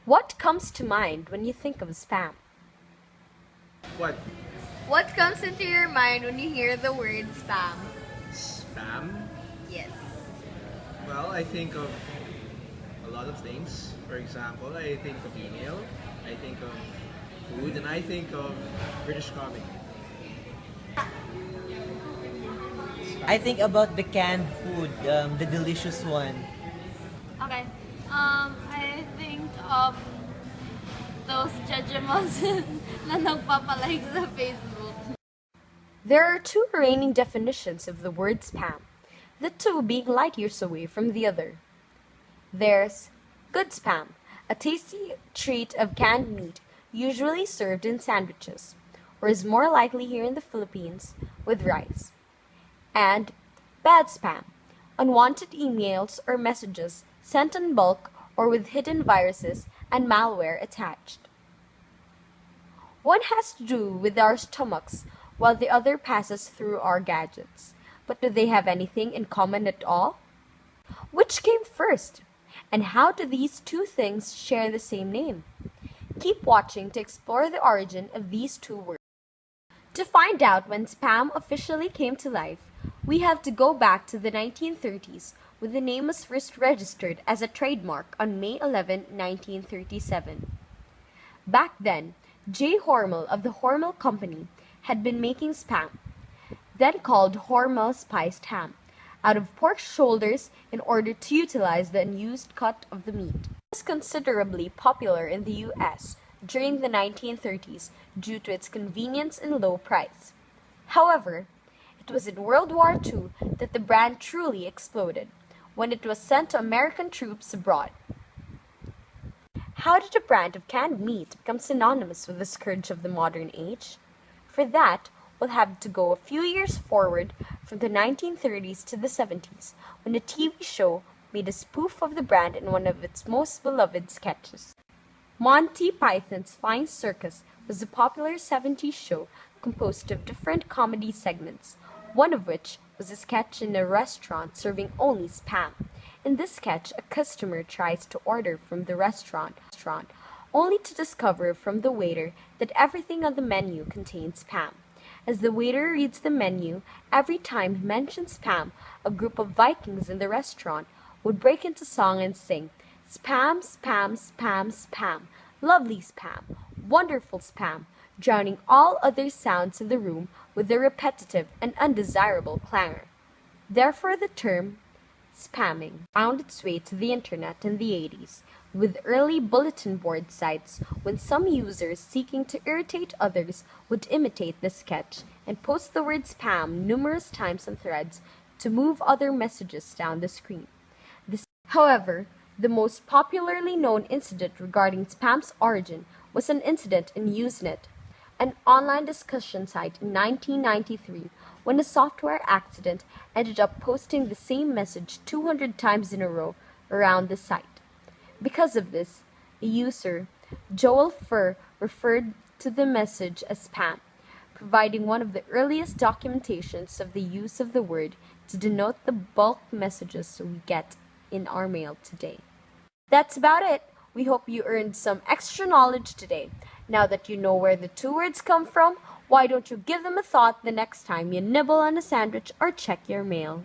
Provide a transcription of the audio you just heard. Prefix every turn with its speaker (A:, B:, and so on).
A: What comes to mind when you think of spam?
B: What?
C: What comes into your mind when you hear the word spam?
B: Spam?
C: Yes.
B: Well, I think of a lot of things. For example, I think of email, I think of food, and I think of British comedy.
D: I think about the canned food, the delicious one.
E: Okay. I think of those judgments na nagpapalike sa Facebook.
A: There are two reigning definitions of the word spam, the two being light years away from the other. There's good spam, a tasty treat of canned meat usually served in sandwiches, or is more likely here in the Philippines with rice. And bad spam, unwanted emails or messages sent in bulk or with hidden viruses and malware attached. One has to do with our stomachs while the other passes through our gadgets. But do they have anything in common at all? Which came first? And how do these two things share the same name? Keep watching to explore the origin of these two words. To find out when spam officially came to life, we have to go back to the 1930s when the name was first registered as a trademark on May 11, 1937. Back then, J. Hormel of the Hormel Company had been making spam, then called Hormel spiced ham, out of pork shoulders in order to utilize the unused cut of the meat. It was considerably popular in the US during the 1930s due to its convenience and low price. However, it was in World War II that the brand truly exploded, when it was sent to American troops abroad. How did a brand of canned meat become synonymous with the scourge of the modern age? For that, we'll have to go a few years forward from the 1930s to the 70s, when a TV show made a spoof of the brand in one of its most beloved sketches. Monty Python's Flying Circus was a popular 70s show composed of different comedy segments, one of which was a sketch in a restaurant serving only spam. In this sketch, a customer tries to order from the restaurant, only to discover from the waiter that everything on the menu contains spam. As the waiter reads the menu, every time he mentions spam, a group of Vikings in the restaurant would break into song and sing, "Spam, spam, spam, spam, lovely spam, wonderful spam," drowning all other sounds in the room with their repetitive and undesirable clangor. Therefore the term spamming found its way to the internet in the 80s, with early bulletin board sites when some users seeking to irritate others would imitate the sketch and post the word spam numerous times on threads to move other messages down the screen. However, the most popularly known incident regarding spam's origin was an incident in Usenet, an online discussion site in 1993 when a software accident ended up posting the same message 200 times in a row around the site. Because of this, a user, Joel Furr, referred to the message as spam, providing one of the earliest documentations of the use of the word to denote the bulk messages we get in our mail today. That's about it. We hope you earned some extra knowledge today. Now that you know where the two words come from, why don't you give them a thought the next time you nibble on a sandwich or check your mail?